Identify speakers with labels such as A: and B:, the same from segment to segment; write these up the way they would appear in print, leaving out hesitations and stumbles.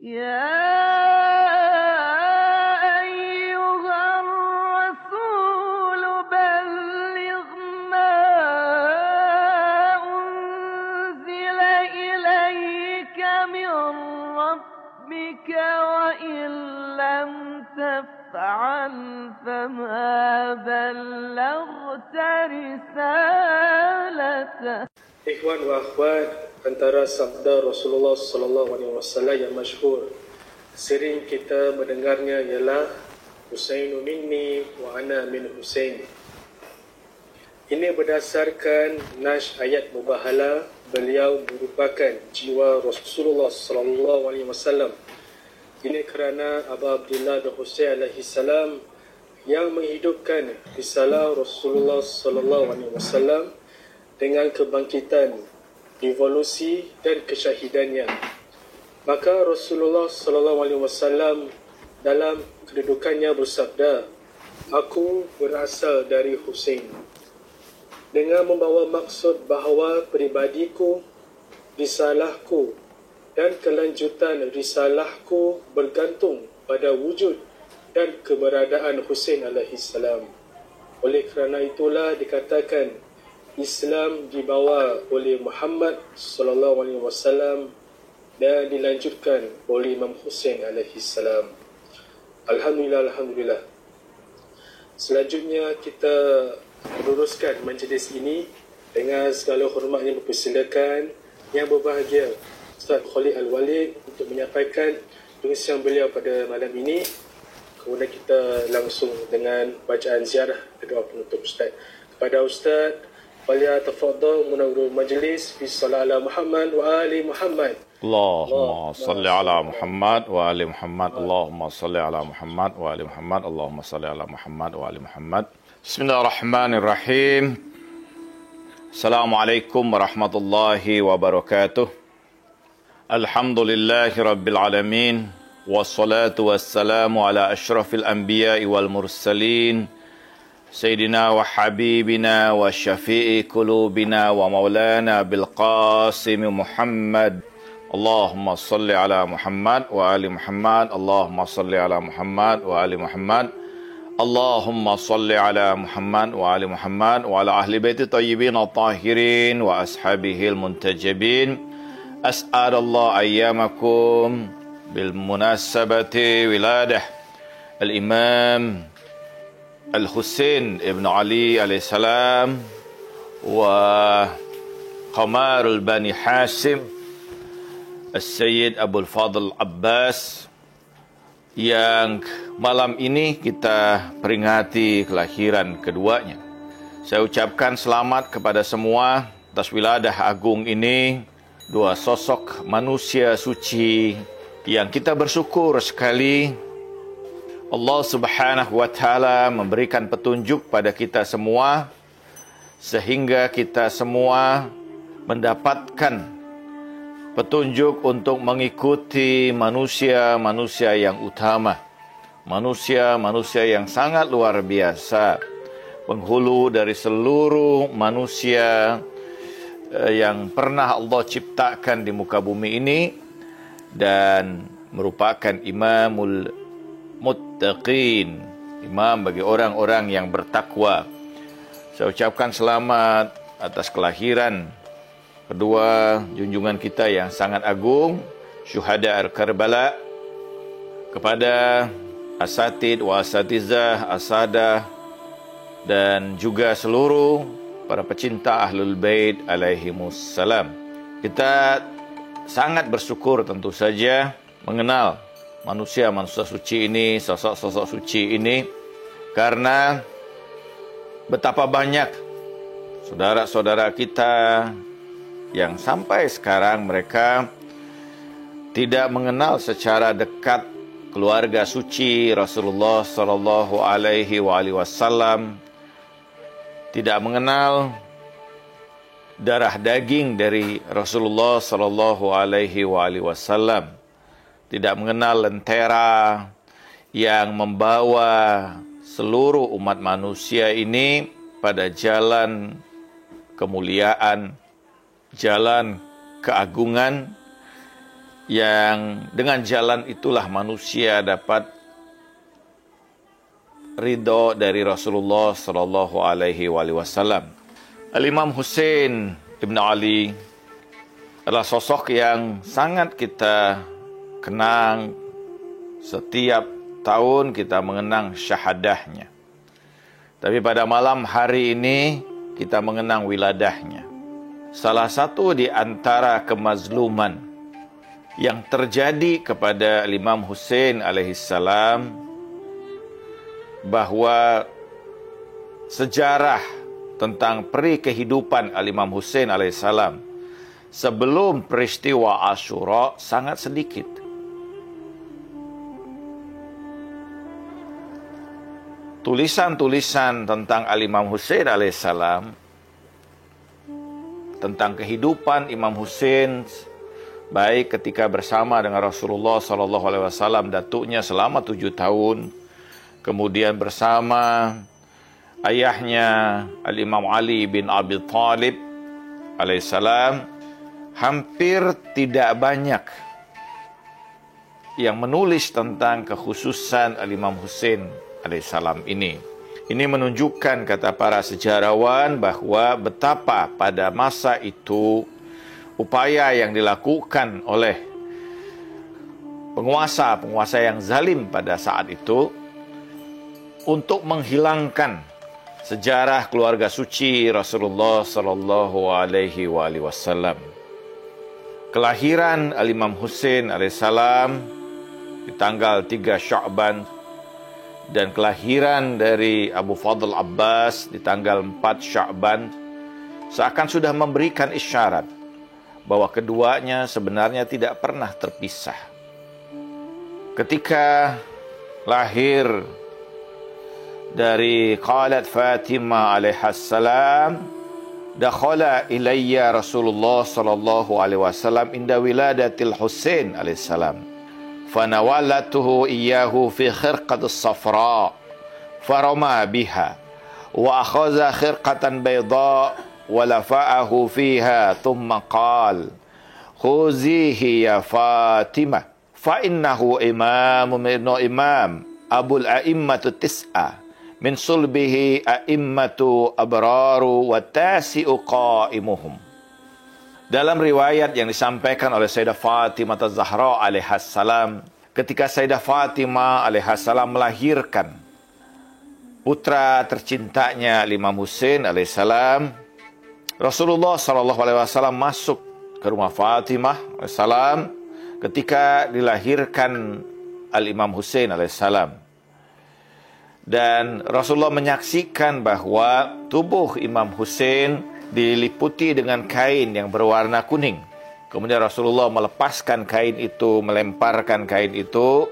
A: يا أيها الرسول بلغ ما أنزل إليك من ربك وإن لم تفعل فما بلغت رسالته.
B: Ikhwan wa akhwat, antara sabda Rasulullah sallallahu alaihi wasallam yang masyhur sering kita mendengarnya ialah Husainu minni wa ana min Husain. Ini berdasarkan nas ayat mubahalah. Beliau merupakan jiwa Rasulullah sallallahu alaihi wasallam. Ini kerana Abu Abdullah bin Husain alaihi salam yang menghidupkan risalah Rasulullah sallallahu alaihi wasallam dengan kebangkitan, revolusi dan kesyahidannya. Maka Rasulullah sallallahu alaihi wasallam dalam kedudukannya bersabda, "Aku berasal dari Husain." Dengan membawa maksud bahawa peribadiku, risalahku dan kelanjutan risalahku bergantung pada wujud dan keberadaan Husain alaihi salam. Oleh kerana itulah dikatakan Islam dibawa oleh Muhammad sallallahu alaihi wasallam dan dilanjutkan oleh Imam Husain alaihi salam. Alhamdulillah, alhamdulillah. Selanjutnya kita meneruskan majlis ini dengan segala hormat yang dipersilakan yang berbahagia Ustaz Khalid Al-Walid untuk menyampaikan pengisian beliau pada malam ini. Kemudian kita langsung dengan bacaan ziarah kedua penutup Ustaz. Kepada Ustaz, falyatafaddal munawwirul majlis bi sallallahu ala Muhammad wa ali Muhammad.
C: Allahumma salli ala Muhammad wa ali Muhammad. Allahumma salli ala Muhammad wa ali Muhammad. Allahumma salli ala Muhammad wa ali Muhammad. Bismillahirrahmanirrahim. Assalamualaikum warahmatullahi wabarakatuh. Alhamdulillahi rabbil alamin. Wassalatu wassalamu ala asyrafil anbiya'i wal mursalin. Sayyidina wa habibina wa syafi'i kulubina wa maulana bil qasim Muhammad. Allahumma salli ala Muhammad wa ali Muhammad. Allahumma salli ala Muhammad wa ali Muhammad. Allahumma salli ala Muhammad wa ali Muhammad wa ala ahli baiti tayyibin at-tahirin wa ashabihil muntajabin. As'adallah ayyamakum bil munasabati wiladah al-imam Al-Husain ibn Ali alaihissalam wa Qamarul Bani Hashim Al-Sayyid Abul Fadl Abbas, yang malam ini kita peringati kelahiran keduanya. Saya ucapkan selamat kepada semua atas wiladah agung ini, dua sosok manusia suci yang kita bersyukur sekali Allah Subhanahu wa taala memberikan petunjuk pada kita semua sehingga kita semua mendapatkan petunjuk untuk mengikuti manusia-manusia yang utama, manusia-manusia yang sangat luar biasa, penghulu dari seluruh manusia yang pernah Allah ciptakan di muka bumi ini dan merupakan imamul muttaqin, imam bagi orang-orang yang bertakwa. Saya ucapkan selamat atas kelahiran kedua junjungan kita yang sangat agung, syuhada Karbala, kepada asatid wa asatizah, asadah dan juga seluruh para pecinta Ahlul Bait alaihimussalam. Kita sangat bersyukur tentu saja mengenal manusia-manusia suci ini, sosok-sosok suci ini, karena betapa banyak saudara-saudara kita yang sampai sekarang mereka tidak mengenal secara dekat keluarga suci Rasulullah sallallahu alaihi wasallam, tidak mengenal darah daging dari Rasulullah sallallahu alaihi wasallam, tidak mengenal lentera yang membawa seluruh umat manusia ini pada jalan kemuliaan, jalan keagungan, yang dengan jalan itulah manusia dapat ridho dari Rasulullah sallallahu alaihi wasallam. Al-Imam Husain Ibn Ali adalah sosok yang sangat kita kenang. Setiap tahun kita mengenang syahadahnya. Tapi pada malam hari ini kita mengenang wiladahnya. Salah satu di antara kemazluman yang terjadi kepada Imam Husain alaihissalam, bahwa sejarah tentang peri kehidupan Imam Husain alaihissalam sebelum peristiwa Asyura sangat sedikit. Tulisan-tulisan tentang Imam Husain alaihissalam, tentang kehidupan Imam Husain, baik ketika bersama dengan Rasulullah SAW, datuknya selama 7 tahun, kemudian bersama ayahnya Al-Imam Ali bin Abi Thalib alaihissalam, hampir tidak banyak yang menulis tentang kekhususan Al-Imam Husain alaihissalam ini. Ini menunjukkan, kata para sejarawan, bahwa betapa pada masa itu upaya yang dilakukan oleh penguasa yang zalim pada saat itu untuk menghilangkan sejarah keluarga suci Rasulullah sallallahu alaihi wasallam. Kelahiran Al-Imam Husain alaihissalam di tanggal 3 Sya'ban dan kelahiran dari Abu Fadl Abbas di tanggal 4 Sya'ban seakan sudah memberikan isyarat bahwa keduanya sebenarnya tidak pernah terpisah. Ketika lahir dari qalat Fatimah alaihassalam, dakhala ilayya Rasulullah sallallahu alaihi wasallam inda wiladatil Husain alaihissalam, fanawalatuhu iyyahu fi khirqatis safra farama biha wa akhadha khirqatan bayda ولفعه فيها ثم قال خذيه يا فاطمة فإنه إمام من إمام أبو الأئمة التسعة من صلبه أئمة أبرار والتاسع قائمهم. Dalam riwayat yang disampaikan oleh Sayyidah Fatimah Az-Zahra alaihassalam, ketika Sayyidah Fatimah alaihassalam melahirkan putra tercintanya Imam Husain alaihissalam, Rasulullah SAW masuk ke rumah Fatimah alaihissalam ketika dilahirkan Al-Imam Husain alaihissalam. Dan Rasulullah menyaksikan bahwa tubuh Imam Husain diliputi dengan kain yang berwarna kuning. Kemudian Rasulullah melepaskan kain itu, melemparkan kain itu,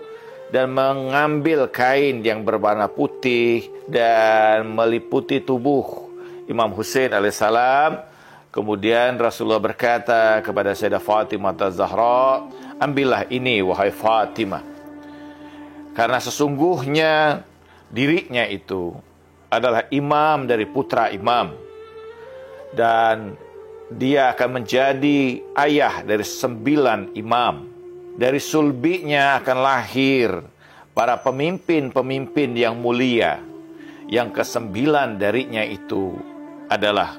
C: dan mengambil kain yang berwarna putih dan meliputi tubuh Imam Husain alaihissalam. Kemudian Rasulullah berkata kepada Sayyidah Fatimah Az-Zahra, ambillah ini wahai Fatimah, karena sesungguhnya dirinya itu adalah imam dari putra imam, dan dia akan menjadi ayah dari 9 imam. Dari sulbinya akan lahir para pemimpin-pemimpin yang mulia. Yang ke-9 darinya itu adalah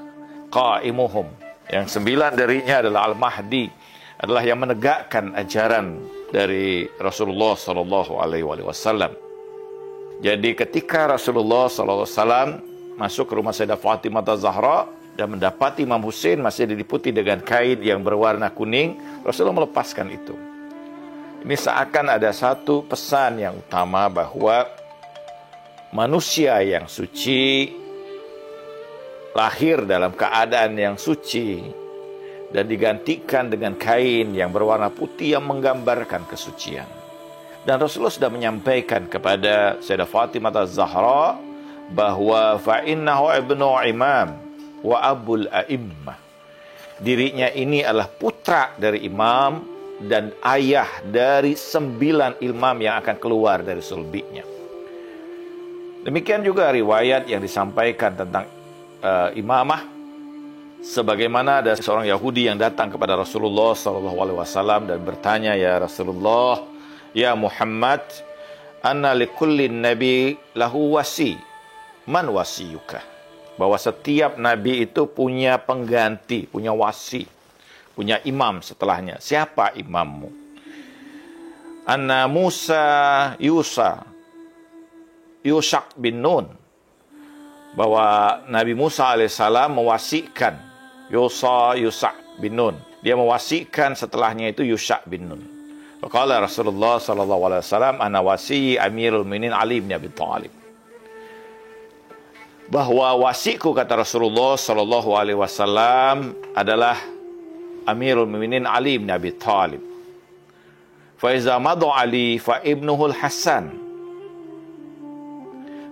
C: qaimuhum. Yang 9 darinya adalah Al-Mahdi, adalah yang menegakkan ajaran dari Rasulullah sallallahu alaihi wasallam. Jadi ketika Rasulullah sallallahu alaihi wasallam masuk ke rumah Sayyidah Fatimah Az-Zahra dan mendapati Imam Husain masih diliputi dengan kain yang berwarna kuning, Rasulullah melepaskan itu. Ini seakan ada satu pesan yang utama bahwa manusia yang suci lahir dalam keadaan yang suci dan digantikan dengan kain yang berwarna putih yang menggambarkan kesucian. Dan Rasulullah sudah menyampaikan kepada Sayyidah Fatimah Az-Zahra bahwa fa'innahu ibnu imam wa abul a'immah. Dirinya ini adalah putra dari imam dan ayah dari 9 imam yang akan keluar dari sulbinya. Demikian juga riwayat yang disampaikan tentang imamah Sebagaimana ada seorang Yahudi yang datang kepada Rasulullah SAW dan bertanya, "Ya Rasulullah, ya Muhammad, anna likulli nabi lahu wasi. Man wasiyuka?" Bahwa setiap nabi itu punya pengganti, punya wasi, punya imam setelahnya. Siapa imammu? Anna Musa Yusha bin Nun. Bahwa Nabi Musa alaihissalam mewasikan Yusha bin Nun. Dia mewasikan setelahnya itu Yusha bin Nun. Faqala Rasulullah sallallahu alaihi wasallam, "Ana wasi Amirul Mukminin Ali bin Abi Thalib." Bahwa wasiku, kata Rasulullah sallallahu alaihi wasallam, adalah Amirul Mukminin Ali bin Abi Thalib. Fa iza madha Ali fa ibnuhu al-Hasan.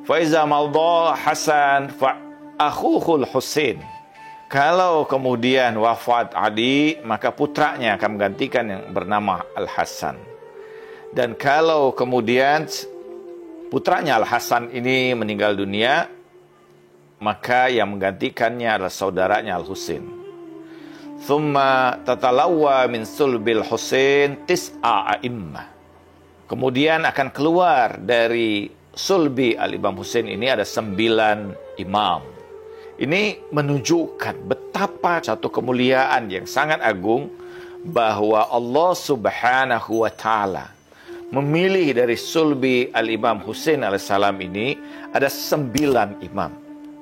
C: Fa iza madha Hasan fa akhuhu al-Husain. Kalau kemudian wafat Ali, maka putranya akan menggantikan yang bernama Al-Hasan. Dan kalau kemudian putranya Al-Hasan ini meninggal dunia, maka yang menggantikannya adalah saudaranya Al-Husain. Thumma tatalawwa min sulbil Husain tis'a a'immah. Kemudian akan keluar dari sulbi Al-Imam Husain ini ada 9 imam. Ini menunjukkan betapa satu kemuliaan yang sangat agung bahwa Allah Subhanahu wa taala memilih dari sulbi Al-Imam Husain alaihissalam ini ada 9 imam.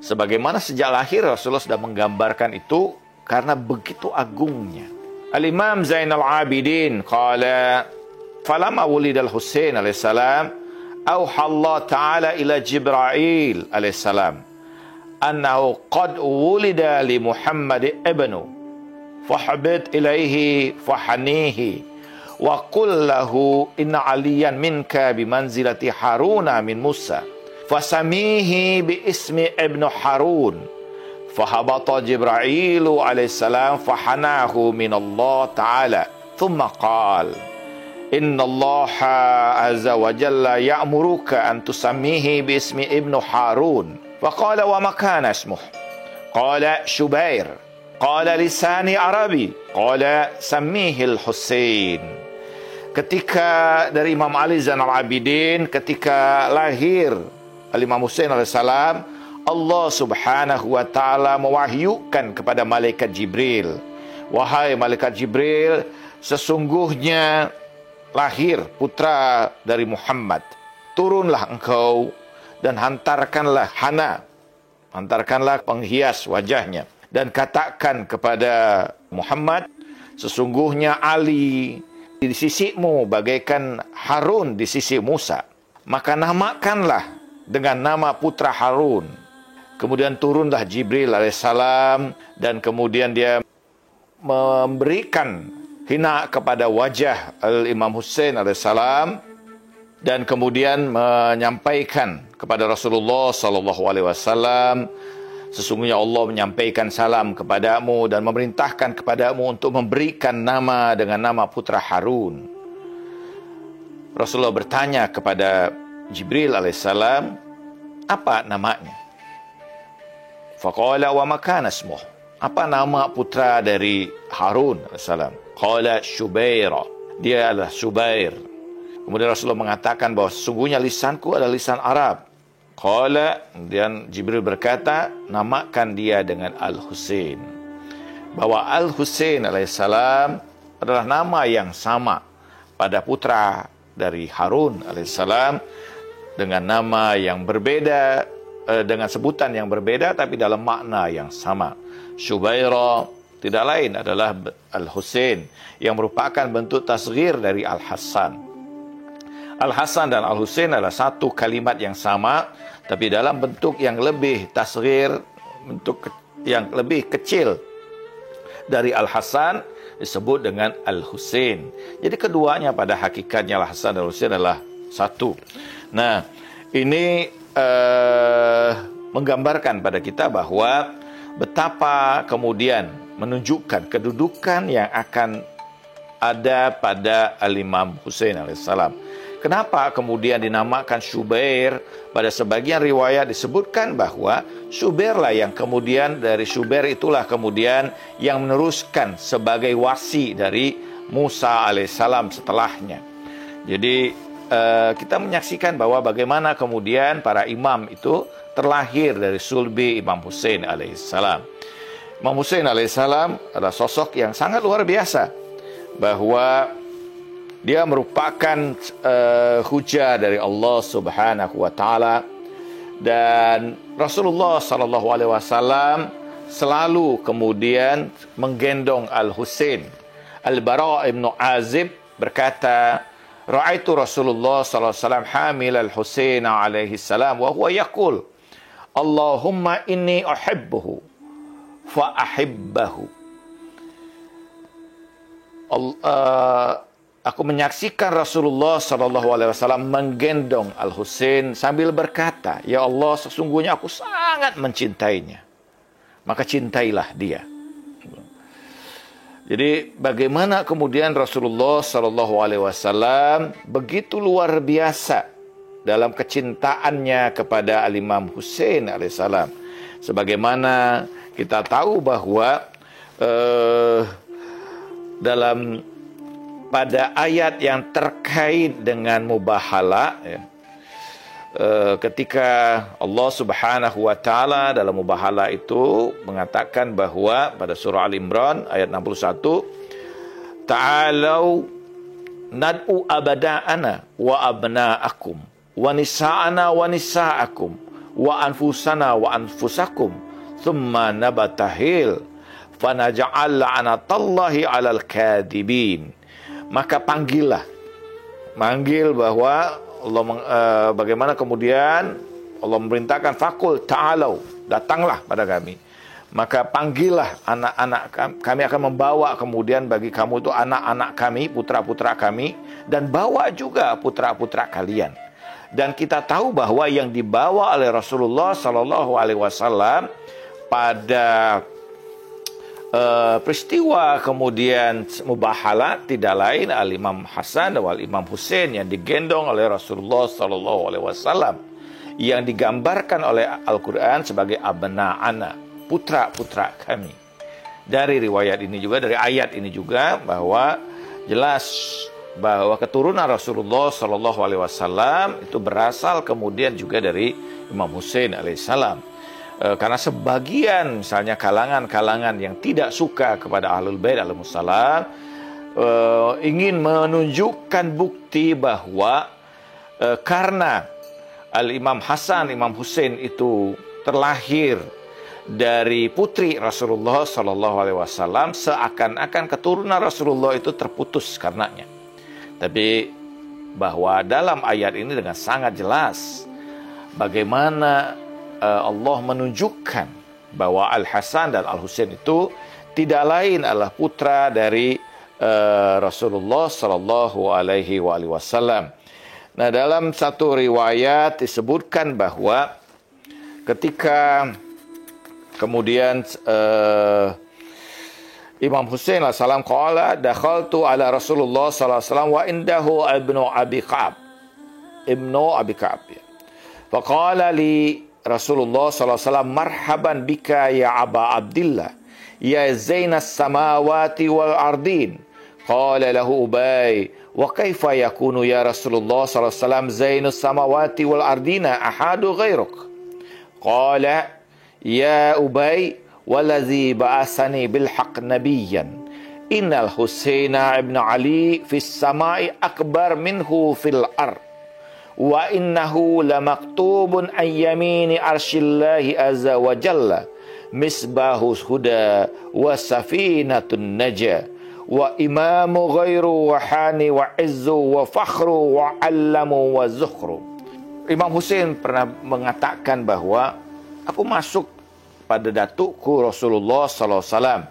C: Sebagaimana sejak lahir Rasulullah sudah menggambarkan itu karena begitu agungnya. Al-Imam Zainal Abidin qala falamma wulida al-Husain alaihissalam auha Allah taala ila Jibril alaihissalam annahu qad wulida li Muhammad ibnu fahabit ilaihi fahanihi wa qul lahu inna aliyan minka bimanzilati Haruna min Musa fasamihi bi ismi ibnu Harun. Fahabata Jibrailu alaihissalam fahanahu min Allah ta'ala. Thumma qal, Inna Allah azza wa jalla ya'muruka an tusammihi bi ismi ibnu Harun. Faqala wa makana ismuh. Qala Shubair. Qala lisani Arabi. Qala sammihi al-Husain. Ketika dari Imam Ali Zainal Abidin, ketika lahir Al-Imam Husain alaihissalam, Allah Subhanahu wa taala mewahyukan kepada malaikat Jibril, "Wahai malaikat Jibril, sesungguhnya lahir putra dari Muhammad. Turunlah engkau dan hantarkanlah hantarkanlah penghias wajahnya dan katakan kepada Muhammad, sesungguhnya Ali di sisimu bagaikan Harun di sisi Musa. Maka namakanlah dengan nama putra Harun." Kemudian turunlah Jibril alaihissalam dan kemudian dia memberikan hina kepada wajah Al-Imam Husain alaihissalam dan kemudian menyampaikan kepada Rasulullah sallallahu alaihi wasallam, "Sesungguhnya Allah menyampaikan salam kepadamu dan memerintahkan kepadamu untuk memberikan nama dengan nama putra Harun." Rasulullah bertanya kepada Jibril alaihissalam, "Apa namanya?" Faqala wa makana ismuh. Apa nama putra dari Harun alaihissalam? Qala Shubaira. Dia adalah Shubair. Kemudian Rasulullah mengatakan bahwa sesungguhnya lisanku adalah lisan Arab. Qala, kemudian Jibril berkata, namakan dia dengan Al-Husain. Bahwa Al-Husain alaihissalam adalah nama yang sama pada putra dari Harun alaihissalam dengan nama yang berbeda, dengan sebutan yang berbeda tapi dalam makna yang sama. Shubaira tidak lain adalah Al-Husain yang merupakan bentuk tasghir dari Al-Hasan. Al-Hasan dan Al-Husain adalah satu kalimat yang sama tapi dalam bentuk yang lebih tasghir, bentuk yang lebih kecil dari Al-Hasan disebut dengan Al-Husain. Jadi keduanya pada hakikatnya Al-Hasan dan Al-Husain adalah satu. Nah, ini menggambarkan pada kita bahwa betapa kemudian menunjukkan kedudukan yang akan ada pada Al-Imam Husain alaihissalam. Kenapa kemudian dinamakan Syubair? Pada sebagian riwayat disebutkan bahwa Syubairlah yang kemudian, dari Syubair itulah kemudian yang meneruskan sebagai wasi dari Musa alaihissalam setelahnya. Jadi kita menyaksikan bahwa bagaimana kemudian para imam itu terlahir dari sulbi Imam Hussein alaihissalam. Imam Hussein alaihissalam adalah sosok yang sangat luar biasa, bahwa dia merupakan hujah dari Allah Subhanahu wa taala, dan Rasulullah sallallahu alaihi wasallam selalu kemudian menggendong Al-Husain. Al-Bara' ibn Azib berkata, "Ra'aitu Rasulullah sallallahu alaihi wasallam hamil Al-Husain alaihi salam wa huwa yaqul, Allahumma inni uhibbuhu fa ahibbahu." Aku menyaksikan Rasulullah sallallahu alaihi wasallam menggendong Al-Husain sambil berkata, "Ya Allah, sesungguhnya aku sangat mencintainya, maka cintailah dia." Jadi bagaimana kemudian Rasulullah sallallahu alaihi wasallam begitu luar biasa dalam kecintaannya kepada Al-Imam Husain alaihissalam. Sebagaimana kita tahu bahwa dalam pada ayat yang terkait dengan mubahala, ya, ketika Allah Subhanahu wa taala dalam mubahala itu mengatakan bahwa pada surah Al-Imran ayat 61, "Ta'alau nad'u abada'ana wa abna'akum wa nisa'ana wa nisa'akum wa anfusana wa anfusakum thumma nabatahil fanaj'al la'natallahi 'alal kadhibin." Maka panggil bahwa Allah bagaimana kemudian Allah memerintahkan, fakul ta'alau, datanglah pada kami. Maka panggillah anak-anak kami, akan membawa kemudian bagi kamu itu anak-anak kami, putra-putra kami, dan bawa juga putra-putra kalian. Dan kita tahu bahwa yang dibawa oleh Rasulullah sallallahu alaihi wasallam pada peristiwa kemudian mubahala tidak lain Al-Imam Hasan dan Al-Imam Husain yang digendong oleh Rasulullah sallallahu alaihi wasallam, yang digambarkan oleh Al-Quran sebagai abna'ana, putra-putra kami. Dari riwayat ini juga, dari ayat ini juga, bahwa jelas bahwa keturunan Rasulullah sallallahu alaihi wasallam itu berasal kemudian juga dari Imam Husain alaihissalam. Karena sebagian misalnya kalangan-kalangan yang tidak suka kepada Ahlul Bait alaihissalam ingin menunjukkan bukti bahwa karena Al-Imam Hasan, Imam Husain itu terlahir dari putri Rasulullah sallallahu alaihi wasallam, seakan-akan keturunan Rasulullah itu terputus karenanya. Tapi bahwa dalam ayat ini dengan sangat jelas bagaimana Allah menunjukkan bahwa Al-Hasan dan Al-Husain itu tidak lain adalah putra dari Rasulullah sallallahu alaihi wasallam. Nah, dalam satu riwayat disebutkan bahwa ketika kemudian Imam Husain alaihissalam qala dakhaltu ala Rasulullah sallallahu alaihi wasallam wa indahu ibnu Abi Ka'ab. Faqala li Rasulullah sallallahu alaihi wasallam, marhaban bika ya Aba Abdillah, ya Zainas samawati wal ardin. Qala lahu Ubay, wa kaifa yakunu ya Rasulullah sallallahu alaihi wasallam Zainus samawati wal ardina ahadu ghairuk? Qala ya Ubay, waladhi ba'asani bil haqq nabiyyan, innal Husaina ibn Ali fis samai akbar minhu fil ard. Wa innahu lamaktubun an yamini arsyillahi azza wa jalla misbahus huda wa safinatun najah wa imamu ghairu wa hani wa izzu wa fakhru wa allamu wa zukhru. Imam Husain pernah mengatakan bahwa aku masuk pada datukku Rasulullah sallallahu alaihi wasallam,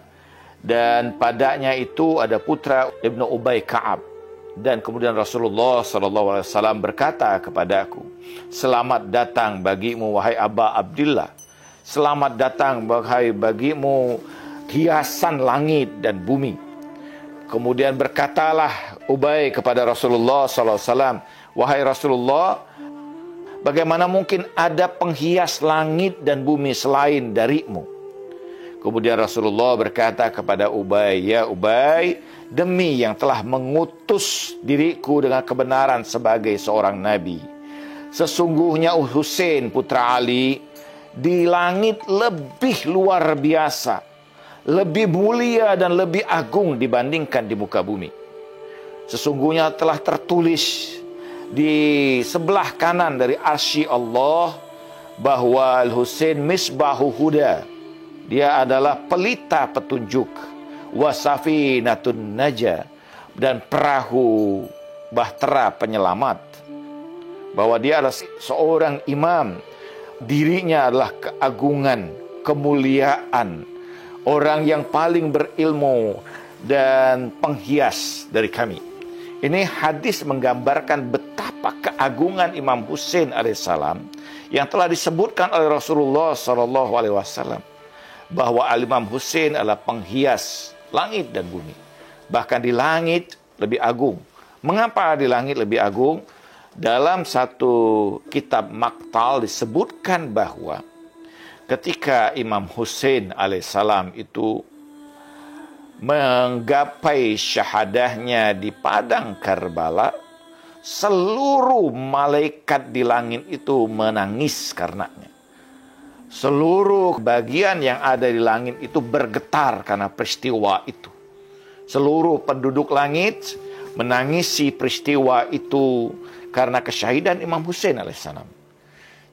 C: dan padanya itu ada putra Ibnu Ubay Ka'ab. Dan kemudian Rasulullah sallallahu alaihi wasallam berkata kepadaku, selamat datang bagimu wahai Aba Abdillah, selamat datang bagimu hiasan langit dan bumi. Kemudian berkatalah Ubay kepada Rasulullah SAW, wahai Rasulullah, bagaimana mungkin ada penghias langit dan bumi selain darimu? Kemudian Rasulullah berkata kepada Ubay, ya Ubay, demi yang telah mengutus diriku dengan kebenaran sebagai seorang nabi, sesungguhnya Husain putra Ali di langit lebih luar biasa, lebih mulia dan lebih agung dibandingkan di muka bumi. Sesungguhnya telah tertulis di sebelah kanan dari arsy Allah bahwa Al-Husain misbahu huda, dia adalah pelita petunjuk, wasafinatun naja, dan perahu bahtera penyelamat. Bahwa dia adalah seorang imam, dirinya adalah keagungan, kemuliaan, orang yang paling berilmu dan penghias dari kami. Ini hadis menggambarkan betapa keagungan Imam Husain alaihissalam yang telah disebutkan oleh Rasulullah SAW, bahwa Imam Husain adalah penghias langit dan bumi. Bahkan di langit lebih agung. Mengapa di langit lebih agung? Dalam satu kitab Maktal disebutkan bahwa ketika Imam Husain alaihissalam itu menggapai syahadahnya di padang Karbala, seluruh malaikat di langit itu menangis karenanya. Seluruh bagian yang ada di langit itu bergetar karena peristiwa itu. Seluruh penduduk langit menangisi peristiwa itu karena kesyahidan Imam Husain alaihissalam.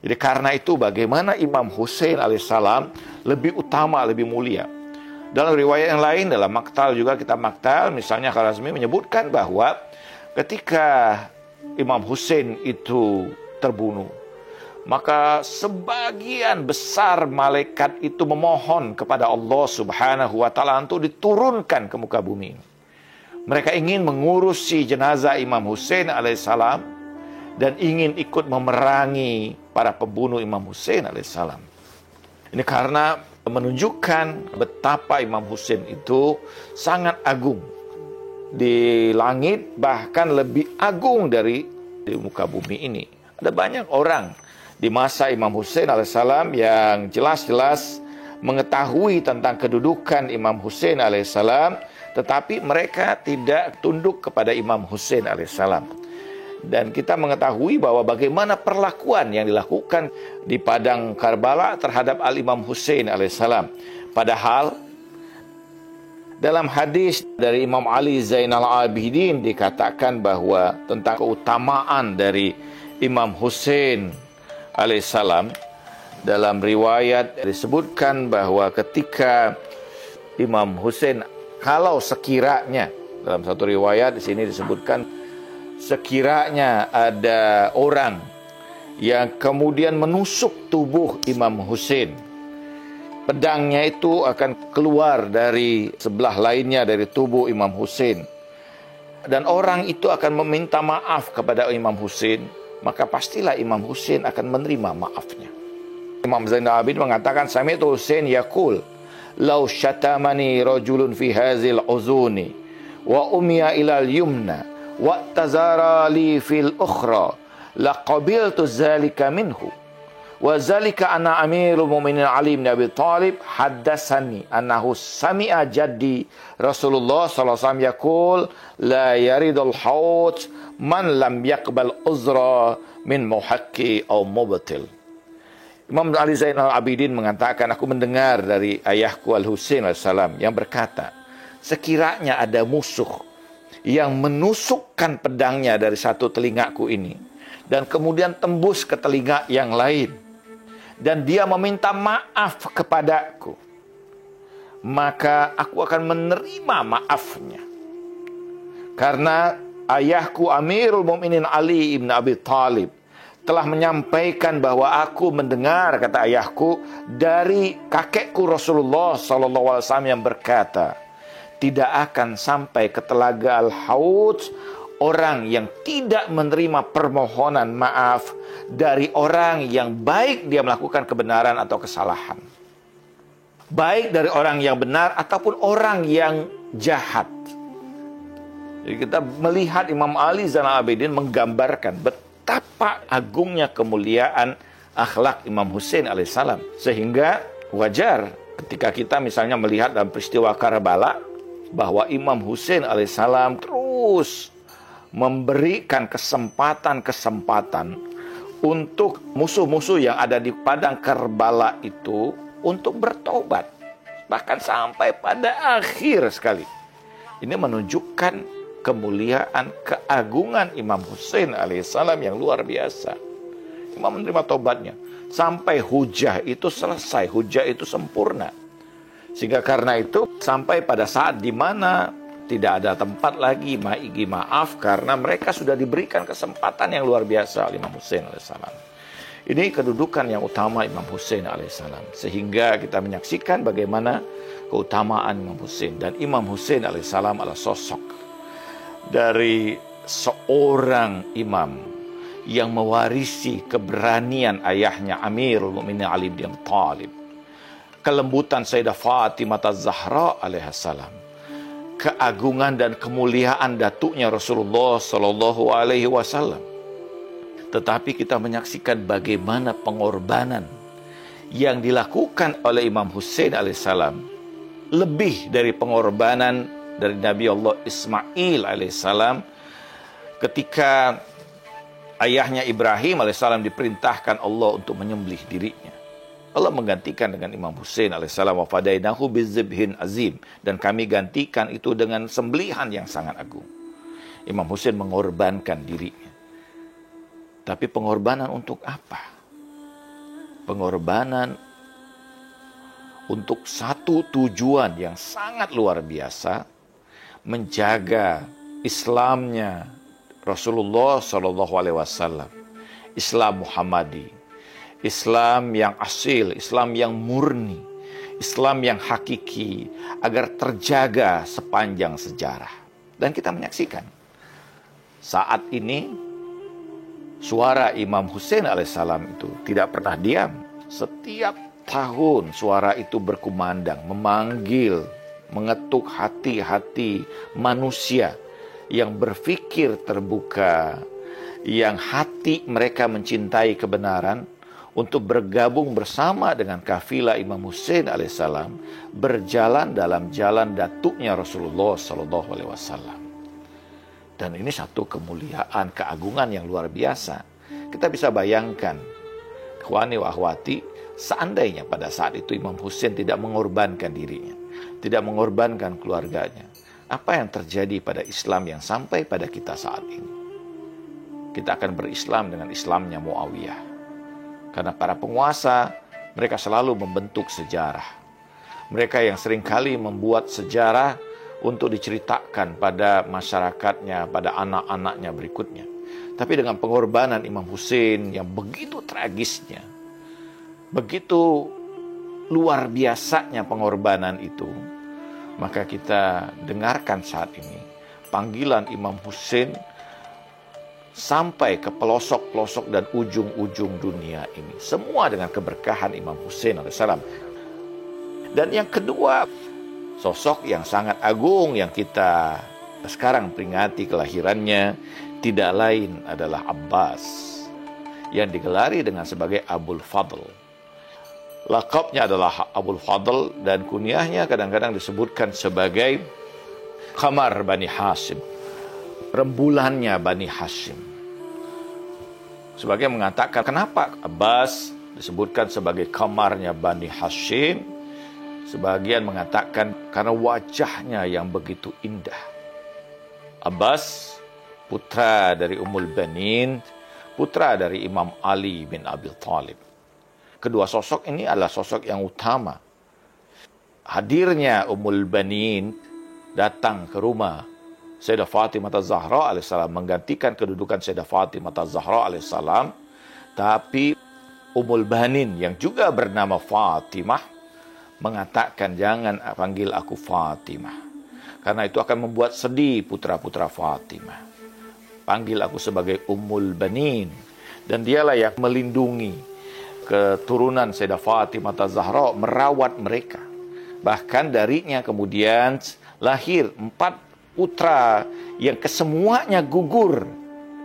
C: Jadi karena itu bagaimana Imam Husain alaihissalam lebih utama, lebih mulia. Dalam riwayat yang lain, dalam Maktal juga, kitab Maktal, misalnya Kharazmi menyebutkan bahwa ketika Imam Husain itu terbunuh, maka sebagian besar malaikat itu memohon kepada Allah Subhanahu wa Ta'ala untuk diturunkan ke muka bumi. Mereka ingin mengurusi jenazah Imam Husain alaihissalam dan ingin ikut memerangi para pembunuh Imam Husain alaihissalam. Ini karena menunjukkan betapa Imam Husain itu sangat agung di langit, bahkan lebih agung dari di muka bumi ini. Ada banyak orang di masa Imam Husain alaihissalam yang jelas-jelas mengetahui tentang kedudukan Imam Husain alaihissalam, tetapi mereka tidak tunduk kepada Imam Husain alaihissalam. Dan kita mengetahui bahwa bagaimana perlakuan yang dilakukan di padang Karbala terhadap Al-Imam Husain alaihissalam. Padahal dalam hadis dari Imam Ali Zainal Abidin dikatakan bahwa tentang keutamaan dari Imam Husain alaihissalam, dalam riwayat disebutkan bahwa ketika Imam Husain, kalau sekiranya, dalam satu riwayat di sini disebutkan, sekiranya ada orang yang kemudian menusuk tubuh Imam Husain, pedangnya itu akan keluar dari sebelah lainnya dari tubuh Imam Husain, dan orang itu akan meminta maaf kepada Imam Husain, maka pastilah Imam Husain akan menerima maafnya. Imam Zainal Abidin mengatakan, Sami'tu Husain yaqul, "Law syatamani rajulun fi hazil uzuni wa umiya ilal yumna wa tazara li fil ukhra laqabiltu zalika minhu wa zalika anna amirul mu'minin Ali bin Abi Thalib haddatsani annahu sami'a jaddi Rasulullah sallallahu alaihi wasallam yaqul la yaridul haut man lam yaqbal uzra min muhaqqi aw mubtil." Imam Ali Zainal Abidin mengatakan, aku mendengar dari ayahku Al-Husain alaihissalam yang berkata, sekiranya ada musuh yang menusukkan pedangnya dari satu telingaku ini dan kemudian tembus ke telinga yang lain, dan dia meminta maaf kepadaku, maka aku akan menerima maafnya. Karena ayahku Amirul Mukminin Ali ibn Abi Thalib telah menyampaikan bahwa aku mendengar, kata ayahku, dari kakekku Rasulullah SAW yang berkata, tidak akan sampai ke telaga Al-Haud orang yang tidak menerima permohonan maaf dari orang yang baik dia melakukan kebenaran atau kesalahan, baik dari orang yang benar ataupun orang yang jahat. Jadi kita melihat Imam Ali Zainal Abidin menggambarkan betapa agungnya kemuliaan akhlak Imam Hussein alaihissalam. Sehingga wajar ketika kita misalnya melihat dalam peristiwa Karbala bahwa Imam Hussein alaihissalam terus memberikan kesempatan-kesempatan untuk musuh-musuh yang ada di padang Karbala itu untuk bertobat. Bahkan sampai pada akhir sekali. Ini menunjukkan kemuliaan, keagungan Imam Hussein alaihissalam yang luar biasa. Imam menerima tobatnya. Sampai hujah itu selesai, hujah itu sempurna. Sehingga karena itu, sampai pada saat di mana tidak ada tempat lagi maaf karena mereka sudah diberikan kesempatan yang luar biasa oleh Imam Hussein alaihissalam. Ini kedudukan yang utama Imam Hussein alaihissalam. Sehingga kita menyaksikan bagaimana keutamaan Imam Hussein. Dan Imam Hussein alaihissalam adalah sosok dari seorang imam yang mewarisi keberanian ayahnya Amirul Mukminin Ali bin Abi Thalib, kelembutan Sayyidah Fatimah Az-Zahra alaihissalam, keagungan dan kemuliaan datuknya Rasulullah sallallahu alaihi wasallam. Tetapi kita menyaksikan bagaimana pengorbanan yang dilakukan oleh Imam Hussein alaihissalam lebih dari pengorbanan dari Nabi Allah Ismail alaihissalam ketika ayahnya Ibrahim alaihissalam diperintahkan Allah untuk menyembelih dirinya. Allah menggantikan dengan Imam Hussein alaihissalam, wa fadainahu bizibhin azim, dan kami gantikan itu dengan sembelihan yang sangat agung. Imam Hussein mengorbankan dirinya. Tapi pengorbanan untuk apa? Pengorbanan untuk satu tujuan yang sangat luar biasa, menjaga Islamnya Rasulullah Shallallahu Alaihi Wasallam, Islam Muhammadi, Islam yang asil, Islam yang murni, Islam yang hakiki, agar terjaga sepanjang sejarah. Dan kita menyaksikan saat ini suara Imam Hussein alaihissalam itu tidak pernah diam. Setiap tahun suara itu berkumandang, memanggil, mengetuk hati-hati manusia yang berfikir terbuka, yang hati mereka mencintai kebenaran, untuk bergabung bersama dengan kafilah Imam Hussein alaihissalam, berjalan dalam jalan datuknya Rasulullah sallallahu alaihi wasallam. Dan ini satu kemuliaan, keagungan yang luar biasa. Kita bisa bayangkan, ikhwani wa akhwati, seandainya pada saat itu Imam Hussein tidak mengorbankan dirinya, tidak mengorbankan keluarganya, apa yang terjadi pada Islam yang sampai pada kita saat ini? Kita akan berislam dengan Islamnya Muawiyah. Karena para penguasa, mereka selalu membentuk sejarah. Mereka yang seringkali membuat sejarah untuk diceritakan pada masyarakatnya, pada anak-anaknya berikutnya. Tapi dengan pengorbanan Imam Hussein yang begitu tragisnya, begitu luar biasanya pengorbanan itu, maka kita dengarkan saat ini panggilan Imam Hussein sampai ke pelosok-pelosok dan ujung-ujung dunia ini. Semua dengan keberkahan Imam Hussein alaihissalam. Dan yang kedua, sosok yang sangat agung yang kita sekarang peringati kelahirannya tidak lain adalah Abbas, yang digelari dengan sebagai Abul Fadl. Lakabnya adalah Abul Fadl dan kunyahnya kadang-kadang disebutkan sebagai Qamar Bani Hashim, rembulannya Bani Hashim. Sebagian mengatakan kenapa Abbas disebutkan sebagai kamarnya Bani Hashim. Sebagian mengatakan karena wajahnya yang begitu indah. Abbas, putra dari Ummul Banin, putra dari Imam Ali bin Abi Thalib. Kedua sosok ini adalah sosok yang utama. Hadirnya Ummul Banin datang ke rumah Sayyidah Fatimah Az-Zahra alaihissalam, menggantikan kedudukan Sayyidah Fatimah Az-Zahra alaihissalam. Tapi Ummul Banin yang juga bernama Fatimah mengatakan, jangan panggil aku Fatimah, karena itu akan membuat sedih putra-putra Fatimah. Panggil aku sebagai Ummul Banin. Dan dialah yang melindungi keturunan Sayyidah Fatimah Az-Zahra, merawat mereka. Bahkan darinya kemudian lahir 4 putra yang kesemuanya gugur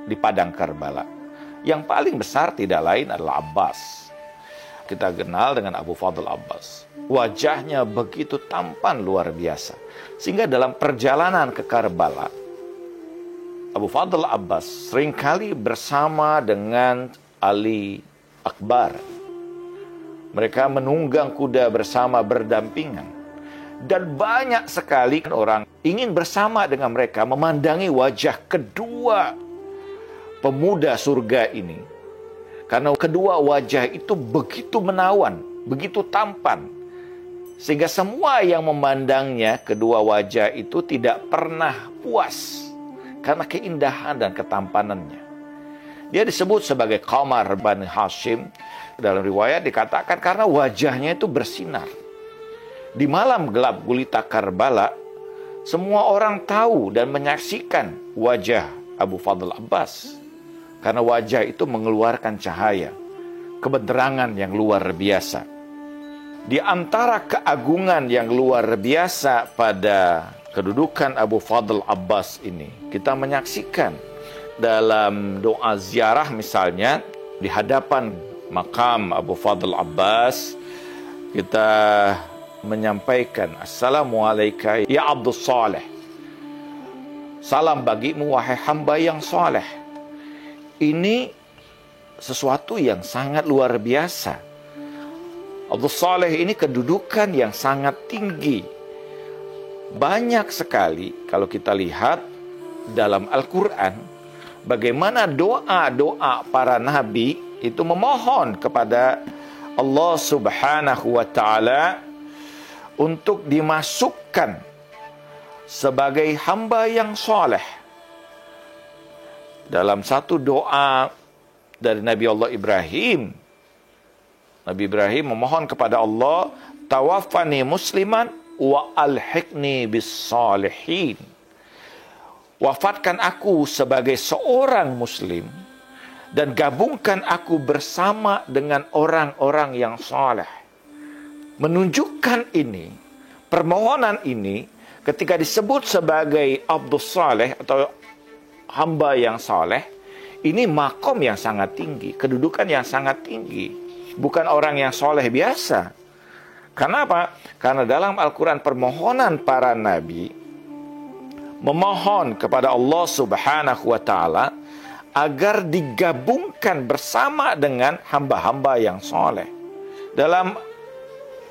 C: di padang Karbala. Yang paling besar tidak lain adalah Abbas. Kita kenal dengan Abu Fadl Abbas. Wajahnya begitu tampan luar biasa. Sehingga dalam perjalanan ke Karbala, Abu Fadl Abbas seringkali bersama dengan Ali Akbar. Mereka menunggang kuda bersama berdampingan. Dan banyak sekali orang ingin bersama dengan mereka memandangi wajah kedua pemuda surga ini. Karena kedua wajah itu begitu menawan, begitu tampan. Sehingga semua yang memandangnya, kedua wajah itu tidak pernah puas. Karena keindahan dan ketampanannya. Dia disebut sebagai Qamar Bani Hashim. Dalam riwayat dikatakan karena wajahnya itu bersinar. Di malam gelap gulita Karbala, semua orang tahu dan menyaksikan wajah Abu Fadl Abbas. Karena wajah itu mengeluarkan cahaya, kebenerangan yang luar biasa. Di antara keagungan yang luar biasa pada kedudukan Abu Fadl Abbas ini, kita menyaksikan dalam doa ziarah misalnya, di hadapan makam Abu Fadl Abbas, kita menyampaikan, Assalamualaikum ya Abdul Saleh. Salam bagimu wahai hamba yang saleh. Ini sesuatu yang sangat luar biasa. Abdul Saleh ini kedudukan yang sangat tinggi. Banyak sekali kalau kita lihat dalam Al-Quran, bagaimana doa-doa para nabi itu memohon kepada Allah Subhanahu wa Ta'ala untuk dimasukkan sebagai hamba yang saleh. Dalam satu doa dari Nabi Allah Ibrahim, Nabi Ibrahim memohon kepada Allah, tawaffani musliman wa alhiqni bis salihin. Wafatkan aku sebagai seorang muslim dan gabungkan aku bersama dengan orang-orang yang saleh. Menunjukkan ini, permohonan ini ketika disebut sebagai Abdul Saleh atau hamba yang saleh, ini makom yang sangat tinggi, kedudukan yang sangat tinggi. Bukan orang yang soleh biasa. Karena apa? Karena dalam Al-Quran permohonan para nabi memohon kepada Allah Subhanahu wa Ta'ala agar digabungkan bersama dengan hamba-hamba yang soleh. Dalam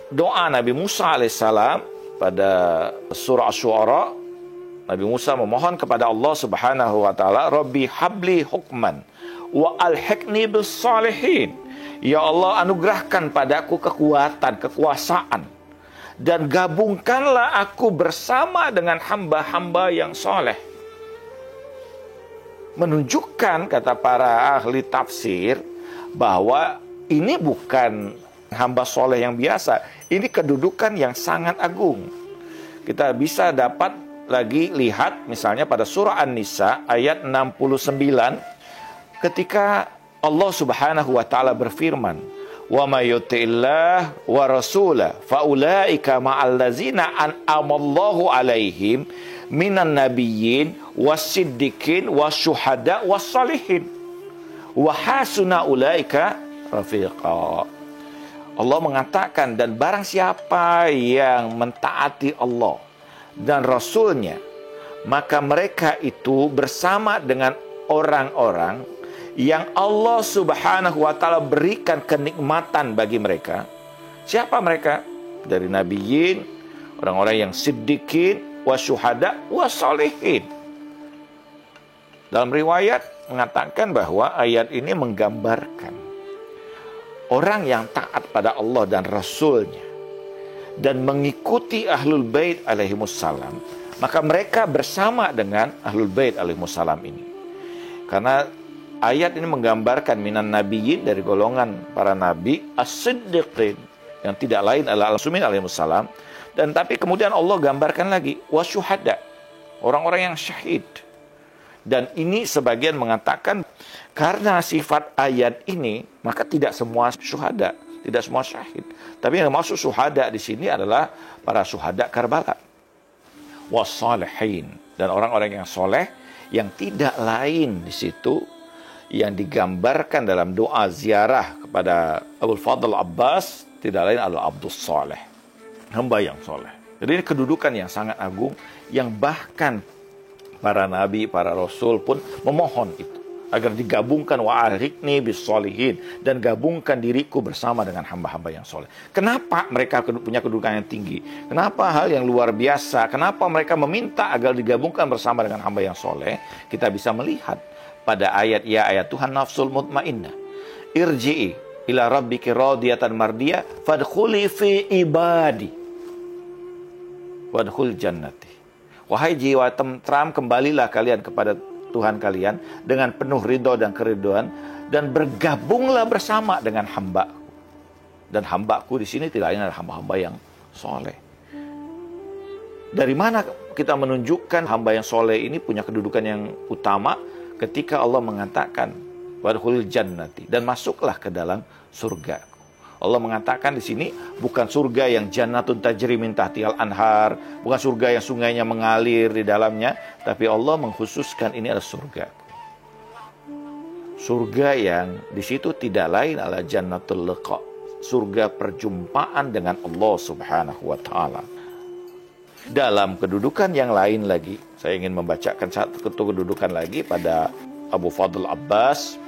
C: doa Nabi Musa alaihissalam pada surah Asy-Syu'ara, Nabi Musa memohon kepada Allah Subhanahu wa Ta'ala, Rabbi habli hukman wa alhiqni bis salihin. Ya Allah, anugerahkan padaku kekuatan, kekuasaan, dan gabungkanlah aku bersama dengan hamba-hamba yang soleh. Menunjukkan, kata para ahli tafsir, bahwa ini bukan hamba soleh yang biasa. Ini kedudukan yang sangat agung. Kita bisa dapat lagi lihat misalnya pada surah An-Nisa ayat 69 ketika Allah Subhanahu wa Ta'ala berfirman, wa may yuti'illah wa rasulah fa ulaika ma'al ladzina an'amallahu 'alaihim minan nabiyyin wasiddiqin wasyuhada wassalihin wa hasuna ulaika rafiqa. Allah mengatakan, dan barang siapa yang mentaati Allah dan Rasulnya, maka mereka itu bersama dengan orang-orang yang Allah Subhanahu wa Ta'ala berikan kenikmatan bagi mereka. Siapa mereka? Dari nabiyyin, orang-orang yang siddiqin, wasyuhada, wassalihin. Dalam riwayat mengatakan bahwa ayat ini menggambarkan orang yang taat pada Allah dan Rasulnya dan mengikuti Ahlul Bait alaihimussalam, maka mereka bersama dengan Ahlul Bait alaihimussalam ini. Karena ayat ini menggambarkan minan nabiyyin, dari golongan para nabi, as-siddiqin, yang tidak lain adalah Rasul alaihimussalam, dan tapi kemudian Allah gambarkan lagi wasyuhada, orang-orang yang syahid. Dan ini sebagian mengatakan karena sifat ayat ini, maka tidak semua syuhada, tidak semua syahid. Tapi yang maksud syuhada di sini adalah para syuhada Karbala. Wassalihin, Dan orang-orang yang soleh yang tidak lain di situ yang digambarkan dalam doa ziarah kepada Abul Fadl Abbas tidak lain adalah Abdus Soleh, hamba yang soleh. Jadi ini kedudukan yang sangat agung yang bahkan para nabi, para rasul pun memohon itu agar digabungkan wa'alhiqni bis solihin, dan gabungkan diriku bersama dengan hamba-hamba yang soleh. Kenapa mereka punya kedudukan yang tinggi? Kenapa hal yang luar biasa? Kenapa mereka meminta agar digabungkan bersama dengan hamba yang soleh? Kita bisa melihat pada ayat ya ayat Tuhan nafsul mutmainnah irji'i ila rabbiki radiyatan mardiyah fadkhuli fi ibadi wadkhul jannati. Wahai jiwa tentram, kembalilah kalian kepada Tuhan kalian dengan penuh ridho dan keriduan, dan bergabunglah bersama dengan hamba-Ku. Dan hamba-Ku di sini tidak lain adalah hamba-hamba yang soleh. Dari mana kita menunjukkan hamba yang soleh ini punya kedudukan yang utama? Ketika Allah mengatakan wadkhulil jannati, dan masuklah ke dalam surga. Allah mengatakan di sini bukan surga yang jannatun tajri min tahtihal anhar, bukan surga yang sungainya mengalir di dalamnya, tapi Allah mengkhususkan ini adalah surga. Surga yang di situ tidak lain adalah jannatul liqa, surga perjumpaan dengan Allah Subhanahu wa taala. Dalam kedudukan yang lain lagi, saya ingin membacakan satu kedudukan lagi pada Abu Fadl Abbas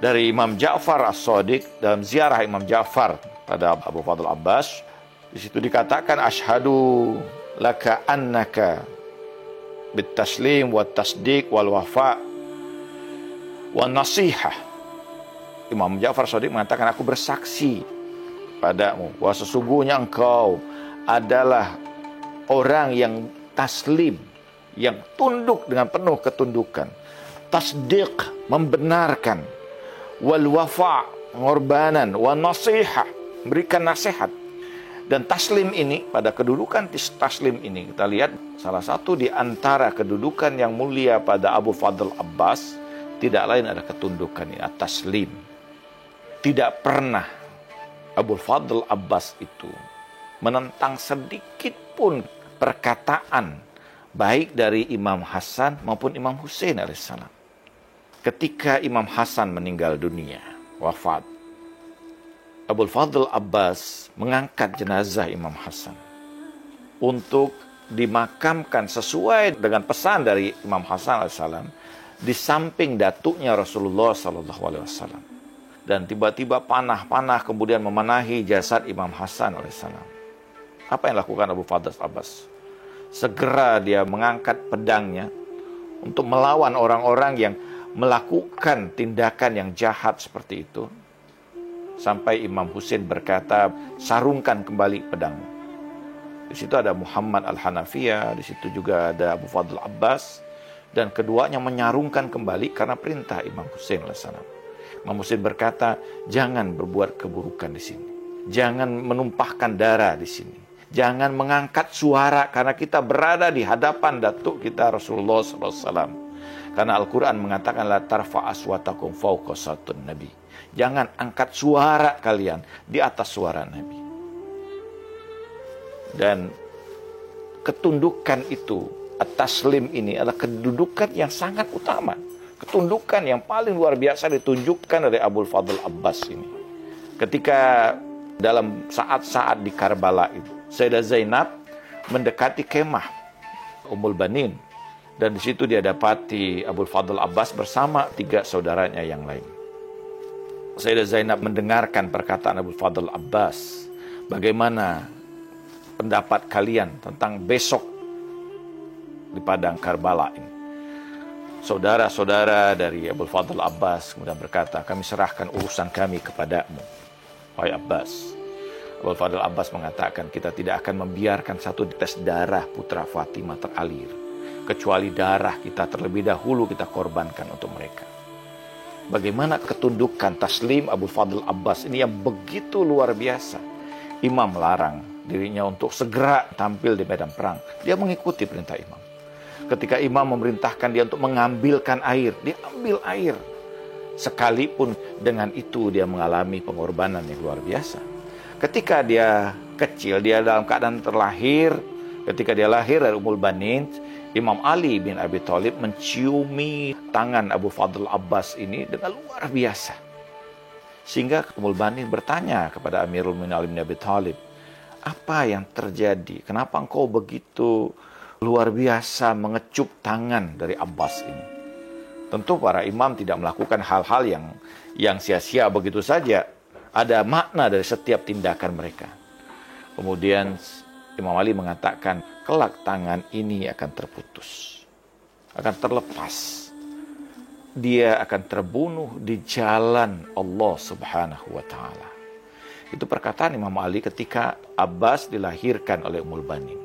C: dari Imam Ja'far As-Shadiq dalam ziarah Imam Ja'far pada Abu Fadl Abbas. Di situ dikatakan asyhadu laka annaka bitaslim wa tasdiq wal wafa wa nasihah. Imam Ja'far As-Shadiq mengatakan, aku bersaksi padamu bahwa sesungguhnya engkau adalah orang yang taslim, yang tunduk dengan penuh ketundukan, tasdiq membenarkan, wal wafa pengorbanan, wa nasihah berikan nasihat. Dan taslim ini, pada kedudukan taslim ini kita lihat salah satu di antara kedudukan yang mulia pada Abu Fadl Abbas tidak lain adalah ketundukan ini, taslim. Tidak pernah Abu Fadl Abbas itu menentang sedikit pun perkataan baik dari Imam Hasan maupun Imam Husain alaihissalam. Ketika Imam Hasan meninggal dunia, wafat, Abu Fadl Abbas mengangkat jenazah Imam Hasan untuk dimakamkan sesuai dengan pesan dari Imam Hasan alaihissalam di samping datuknya Rasulullah SAW. Dan tiba-tiba panah-panah kemudian memanahi jasad Imam Hasan alaihissalam. Apa yang dilakukan Abu Fadl Abbas? Segera dia mengangkat pedangnya untuk melawan orang-orang yang melakukan tindakan yang jahat seperti itu. Sampai Imam Husain berkata, sarungkan kembali pedangmu. Di situ ada Muhammad Al-Hanafiyah, di situ juga ada Abu Fadl Abbas, dan keduanya menyarungkan kembali karena perintah Imam Husain alaihissalam. Imam Husain berkata, jangan berbuat keburukan di sini, jangan menumpahkan darah di sini, jangan mengangkat suara karena kita berada di hadapan datuk kita Rasulullah SAW. Karena Al-Quran mengatakan la tarfa aswatakum fawqa sautun nabi. Jangan angkat suara kalian di atas suara Nabi. Dan ketundukan itu, at-taslim ini adalah kedudukan yang sangat utama. Ketundukan yang paling luar biasa ditunjukkan oleh Abu Fadl Abbas ini. Ketika dalam saat-saat di Karbala itu, Sayyidah Zainab mendekati kemah Ummul Banin. Dan di situ dia dapati Abu Fadl Abbas bersama 3 saudaranya yang lain. Sayyidah Zainab mendengarkan perkataan Abu Fadl Abbas. Bagaimana pendapat kalian tentang besok di padang Karbala ini? Saudara-saudara dari Abu Fadl Abbas kemudian berkata, kami serahkan urusan kami kepadamu, wahai Abbas. Abu Fadl Abbas mengatakan, kita tidak akan membiarkan satu tetes darah putra Fatimah teralir, kecuali darah kita terlebih dahulu kita korbankan untuk mereka. Bagaimana ketundukan taslim Abu Fadl Abbas ini yang begitu luar biasa. Imam melarang dirinya untuk segera tampil di medan perang. Dia mengikuti perintah imam. Ketika imam memerintahkan dia untuk mengambilkan air, dia ambil air. Sekalipun dengan itu dia mengalami pengorbanan yang luar biasa. Ketika dia kecil, dia dalam keadaan terlahir. Ketika dia lahir dari Ummul Banin, Imam Ali bin Abi Thalib menciumi tangan Abu Fadl Abbas ini dengan luar biasa. Sehingga Ummul Banin bertanya kepada Amirul Mukminin Ali bin Abi Thalib, apa yang terjadi? Kenapa engkau begitu luar biasa mengecup tangan dari Abbas ini? Tentu para imam tidak melakukan hal-hal yang sia-sia begitu saja. Ada makna dari setiap tindakan mereka. Kemudian Imam Ali mengatakan, kelak tangan ini akan terputus, akan terlepas. Dia akan terbunuh di jalan Allah Subhanahu wa Ta'ala. Itu perkataan Imam Ali ketika Abbas dilahirkan oleh Ummul Banin.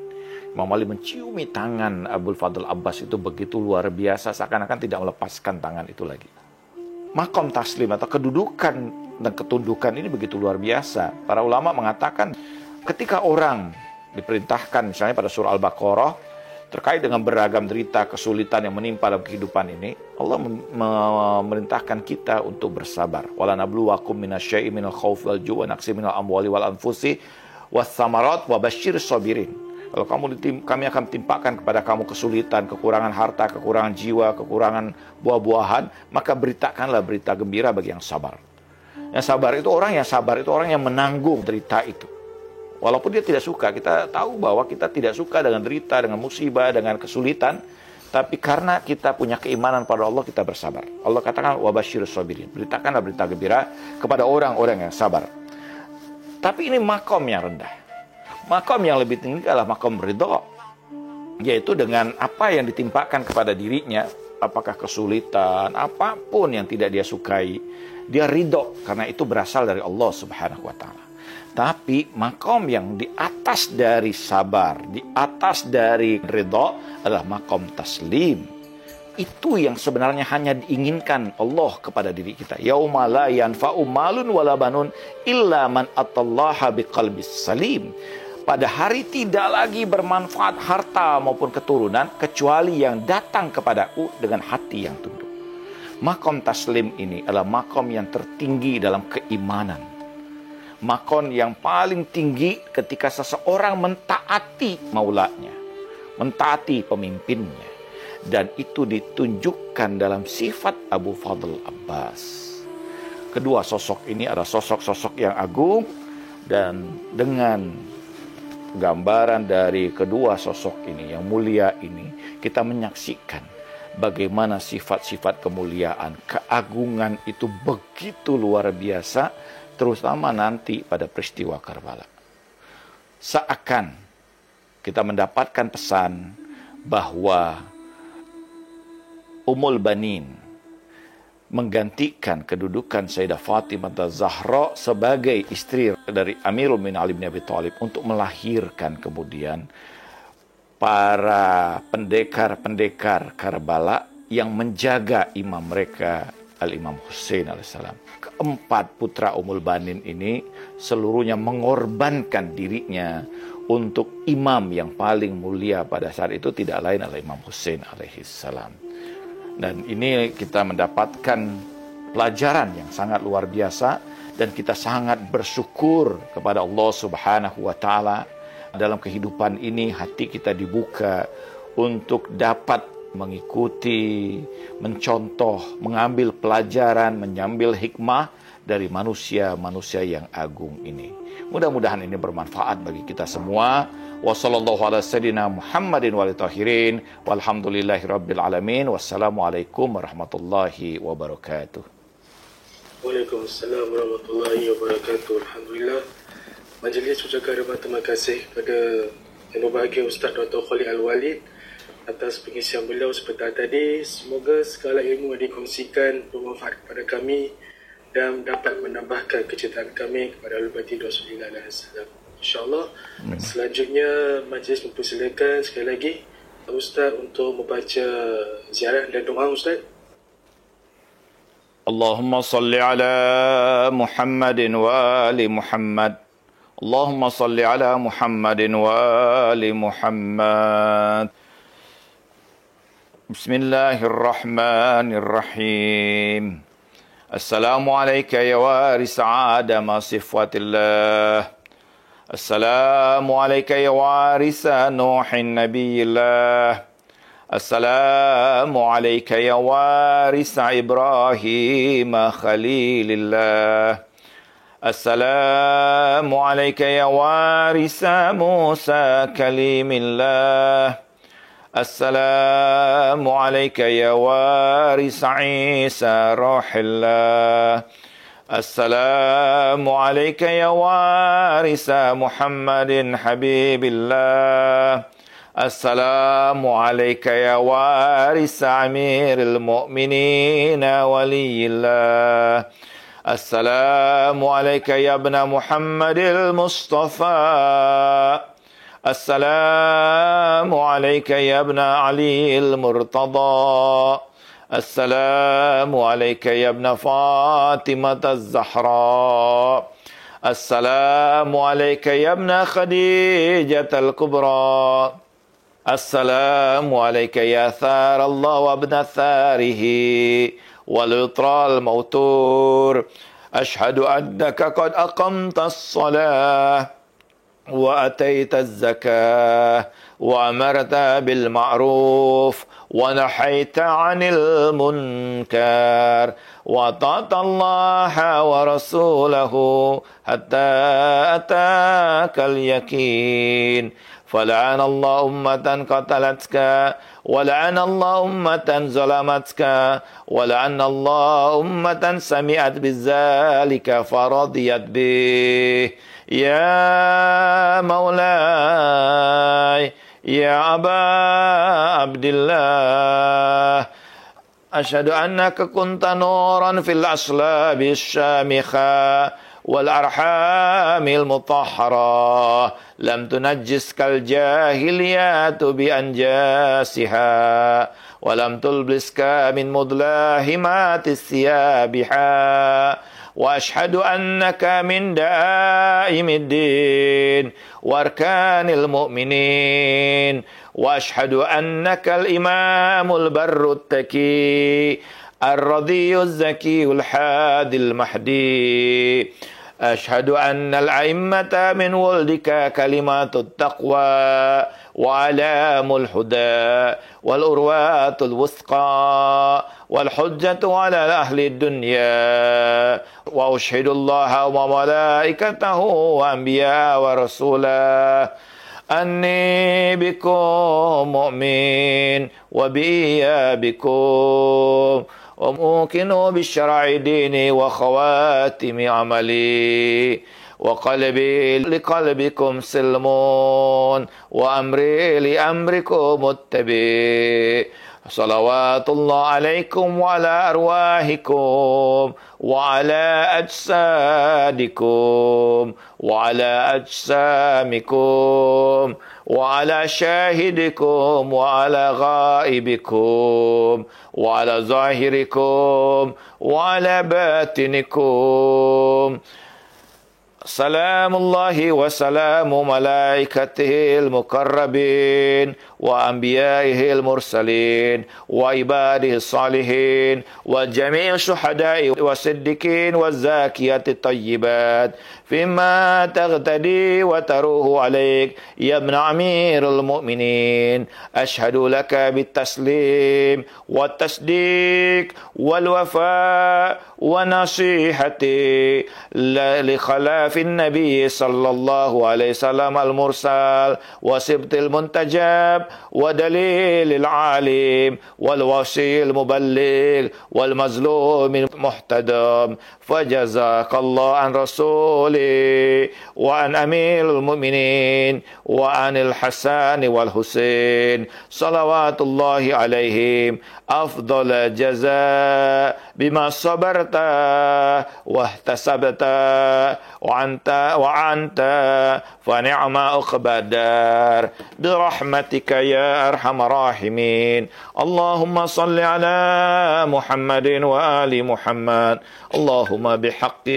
C: Imam Ali menciumi tangan Abul Fadl Abbas itu begitu luar biasa, seakan-akan tidak melepaskan tangan itu lagi. Makom taslim atau kedudukan dan ketundukan ini begitu luar biasa. Para ulama mengatakan ketika orang diperintahkan misalnya pada surah Al-Baqarah terkait dengan beragam derita, kesulitan yang menimpa dalam kehidupan ini, Allah memerintahkan kita untuk bersabar. Wala nabluwakum minasyai'in minal khaufi wal ju'i wa naqsin minal amwali wal anfusi was samarat wa basyir sabirin. Kalau kami akan timpakan kepada kamu kesulitan, kekurangan harta, kekurangan jiwa, kekurangan buah-buahan, maka beritakanlah berita gembira bagi yang sabar. Yang sabar itu orang yang menanggung derita itu. Walaupun dia tidak suka, kita tahu bahwa kita tidak suka dengan derita, dengan musibah, dengan kesulitan. Tapi karena kita punya keimanan pada Allah, kita bersabar. Allah katakan, wabasyirus sabirin. Beritakanlah berita gembira kepada orang-orang yang sabar. Tapi ini makom yang rendah. Makom yang lebih tinggi adalah makom ridho. Yaitu dengan apa yang ditimpakan kepada dirinya, apakah kesulitan, apapun yang tidak dia sukai, dia ridho. Karena itu berasal dari Allah Subhanahu wa Ta'ala. Tapi makom yang di atas dari sabar, di atas dari ridha adalah makom taslim. Itu yang sebenarnya hanya diinginkan Allah kepada diri kita. Yauma la yanfa'u malun wala banun illa man atallaha biqalbis salim. Pada hari tidak lagi bermanfaat harta maupun keturunan kecuali yang datang kepadaku dengan hati yang tunduk. Makom taslim ini adalah makom yang tertinggi dalam keimanan. Makom yang paling tinggi ketika seseorang mentaati maulanya, mentaati pemimpinnya. Dan itu ditunjukkan dalam sifat Abu Fadl Abbas. Kedua sosok ini adalah sosok-sosok yang agung. Dan dengan gambaran dari kedua sosok ini yang mulia ini, kita menyaksikan bagaimana sifat-sifat kemuliaan, keagungan itu begitu luar biasa. Terutama nanti pada peristiwa Karbala. Seakan kita mendapatkan pesan bahwa Ummul Banin menggantikan kedudukan Sayyidah Fatimah Az-Zahra sebagai istri dari Amirul Mukminin Ali bin Abi Thalib untuk melahirkan kemudian para pendekar-pendekar Karbala yang menjaga imam mereka, Al-Imam Hussein alaihissalam. Keempat putra Ummul Banin ini seluruhnya mengorbankan dirinya untuk imam yang paling mulia pada saat itu tidak lain adalah Imam Hussein alaihissalam. Dan ini kita mendapatkan pelajaran yang sangat luar biasa dan kita sangat bersyukur kepada Allah Subhanahu wa Ta'ala. Dalam kehidupan ini hati kita dibuka untuk dapat mengikuti, mencontoh, mengambil pelajaran, mengambil hikmah dari manusia-manusia yang agung ini. Mudah-mudahan ini bermanfaat bagi kita semua. Wassallallahu ala sayyidina Muhammadin wa alihi tahirin. Walhamdulillahi rabbil alamin. Wassalamualaikum warahmatullahi wabarakatuh.
B: Waalaikumsalam warahmatullahi wabarakatuh. Alhamdulillah. Majlis ucapkan terima kasih kepada yang berbahagia Ustaz Dr. Khalid Al-Walid atas pengisian beliau sebentar tadi. Semoga segala ilmu yang dikongsikan bermanfaat kepada kami dan dapat menambahkan kecintaan kami kepada Ahlul Bait Rasulullah SAW. InsyaAllah. Selanjutnya majlis mempersilakan sekali lagi Ustaz untuk membaca ziarah dan doa Ustaz.
C: Allahumma salli ala Muhammadin wa ali Muhammad. Allahumma salli ala Muhammadin wa ali Muhammad. Bismillahirrahmanirrahim. Assalamualaikum ya waris Adam sifatillah. Assalamualaikum ya waris Nuhin nabiyillah. السلام عليك يا وارث إبراهيم خليل الله السلام عليك يا وارث موسى كليم الله السلام عليك يا وارث عيسى روح الله السلام عليك يا وارث محمد حبيب الله السلام عليك يا وارث أمير المؤمنين ولي الله السلام عليك يا ابن محمد المصطفى السلام عليك يا ابن علي المرتضى السلام عليك يا ابن فاطمة الزهراء السلام عليك يا ابن خديجة الكبرى السلام عليك يا ثار الله وابن ثاره والإطراء الموتور أشهد أنك قد أقمت الصلاة وأتيت الزكاة وأمرت بالمعروف ونحيت عن المنكر وأطعت الله ورسوله حتى أتاك اليقين فلعن الله أمة قتلتك ولعن الله أمة ظلمتك ولعن الله أمة سمعت بذلك فرضيت به يا مولاي يا أبا عبد الله أشهد أنك كنت نورا في الأصلاب الشامخة والأرحام المطهرة لم تنجسك الجاهليات بأنجاسها ولم تلبسك من مدلاهمات الثيابها وأشهد أنك من دائم الدين وأركان المؤمنين وأشهد أنك الإمام البر التكي الرضي الزكي الحادي المهدي أشهد أن الأئمة من ولدك كلمات التقوى وعلام الهدى والأروات الوثقى والحجة على أهل الدنيا وأشهد الله وملائكته وأنبياء ورسوله أني بكم مؤمن وبإيابكم وموقن بالشرع ديني وخواتم عملي وقلبي لقلبكم سلمون وأمري لأمركم متبع صلوات الله عليكم وعلى أرواحكم وعلى أجسادكم وعلى أجسامكم وعلى شاهدكم وعلى غائبكم وعلى ظاهركم وعلى باطنكم سلام الله وسلام ملائكته المقربين وأنبيائه المرسلين وعباده الصالحين وجميع الشهداء والصديقين والزاكيات الطيبات فيما تغتدي وتروه عليك يا ابن أمير المؤمنين أشهد لك بالتسليم والتصديق والوفاء ونصيحتي لخلاف النبي صلى الله عليه وسلم المرسل وسبط المنتجب ودليل العالم والوصي المبلغ والمظلوم المحتدم فجزاك الله عن رسوله وعن أمير المؤمنين وعن الحسن والحسين صلوات الله عليهم أفضل الجزاء بما صبرت واحتسبت وعنت فنعم عقبى الدار برحمتك يا أرحم الراحمين اللهم صل على محمد وآل محمد اللهم بحق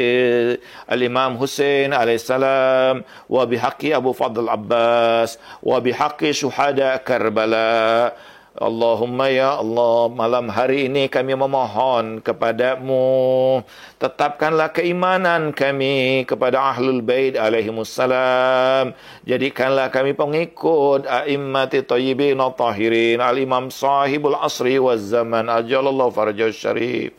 C: الإمام حسين عليه السلام وبحق أبو فضل العباس وبحق شهداء كربلاء Allahumma ya Allah, malam hari ini kami memohon kepadamu, tetapkanlah keimanan kami kepada Ahlul Bait alaihimussalam. Jadikanlah kami pengikut a'immati thayyibin tahirin, al-imam sahibul asri waz zaman, ajalallahu farajah syarif.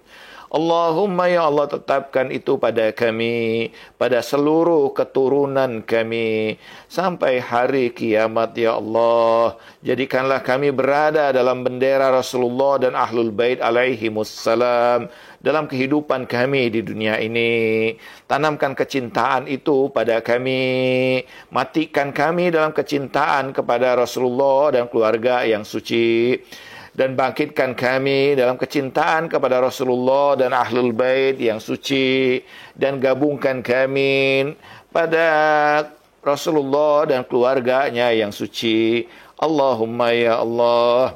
C: Allahumma ya Allah, tetapkan itu pada kami, pada seluruh keturunan kami sampai hari kiamat ya Allah. Jadikanlah kami berada dalam bendera Rasulullah dan Ahlul Bait alaihimussalam dalam kehidupan kami di dunia ini. Tanamkan kecintaan itu pada kami, matikan kami dalam kecintaan kepada Rasulullah dan keluarga yang suci, dan bangkitkan kami dalam kecintaan kepada Rasulullah dan Ahlul Bait yang suci, dan gabungkan kami pada Rasulullah dan keluarganya yang suci. Allahumma ya Allah,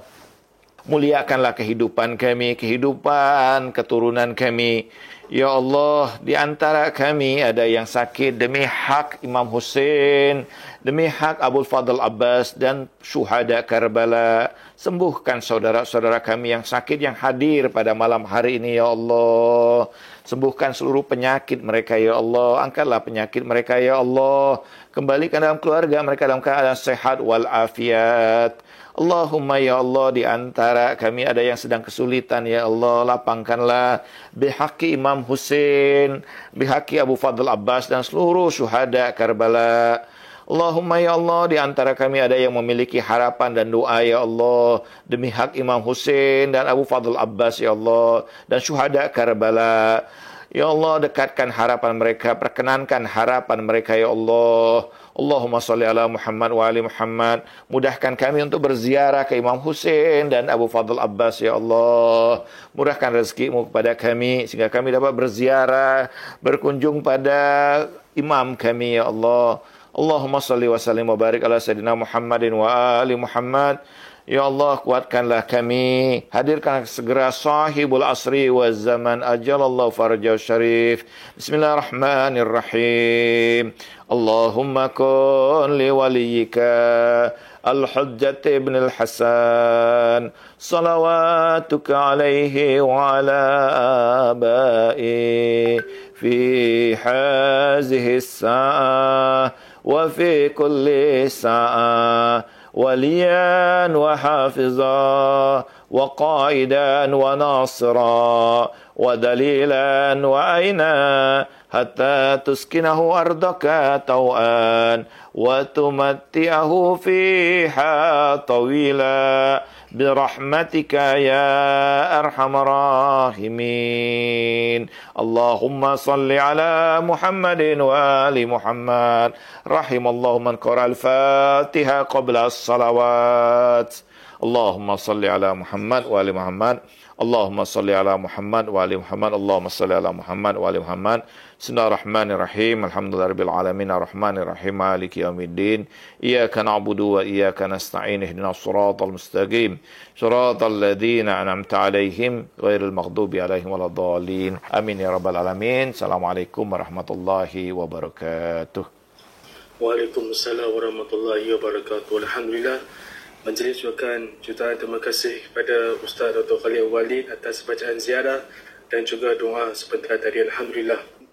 C: muliakanlah kehidupan kami, kehidupan keturunan kami. Ya Allah, di antara kami ada yang sakit demi hak Imam Hussein, demi hak Abul Fadl Abbas dan syuhada Karbala. Sembuhkan saudara-saudara kami yang sakit yang hadir pada malam hari ini ya Allah. Sembuhkan seluruh penyakit mereka ya Allah. Angkatlah penyakit mereka ya Allah. Kembalikan dalam keluarga mereka dalam keadaan sehat walafiat. Allahumma ya Allah, di antara kami ada yang sedang kesulitan ya Allah, lapangkanlah bihaqi Imam Hussein, bihaqi Abu Fadl Abbas dan seluruh syuhada Karbala. Allahumma ya Allah, di antara kami ada yang memiliki harapan dan doa ya Allah demi hak Imam Hussein dan Abu Fadl Abbas ya Allah dan syuhada Karbala. Ya Allah, dekatkan harapan mereka, perkenankan harapan mereka ya Allah. Allahumma salli ala Muhammad wa ali Muhammad. Mudahkan kami untuk berziarah ke Imam Hussein dan Abu Fadl Abbas ya Allah. Mudahkan rezekimu kepada kami sehingga kami dapat berziarah, berkunjung pada imam kami ya Allah. Allahumma salli wa sallim wa barik ala Sayyidina Muhammadin wa ali Muhammad. Ya Allah, kuatkanlah kami, hadirkan segera sahibul asri wa zaman, ajalallahu farajah syarif. Bismillahirrahmanirrahim. Allahumma kun li waliyika al-hujjat ibn al-Hasan, salawatuka alaihi wa ala abai fi hazihi as-sa'ah wa fi kulli sa'ah, وليا وحافظا وقائدا وناصرا ودليلا وعينا حتى تسكنه أرضك طوعا وتمتعه فيها طويلا برحمتك يا أرحم الراحمين. اللهم صل على محمد وآل محمد. رحم الله من قرأ الفاتحة قبل الصلوات. اللهم صل على محمد وآل محمد. اللهم صل على محمد وآل محمد. اللهم صل على محمد وآل محمد. Bismillahirrahmanirrahim. Alhamdulillahirabbil alamin, arrahmanir rahim, maliki yaumiddin. Iyyaka na'budu wa iyyaka nasta'in. Ihdinas siratal mustaqim. Siratal ladzina an'amta 'alaihim ghairil maghdubi 'alaihim waladdallin. Amin ya rabbal alamin. Assalamualaikum warahmatullahi wabarakatuh.
B: Waalaikumsalam warahmatullahi wabarakatuh. Alhamdulillah, majlis ucapkan jutaan terima kasih kepada Ustaz Dr. Khalid Walid atas bacaan ziarah dan juga doa sebentar tadi. Alhamdulillah.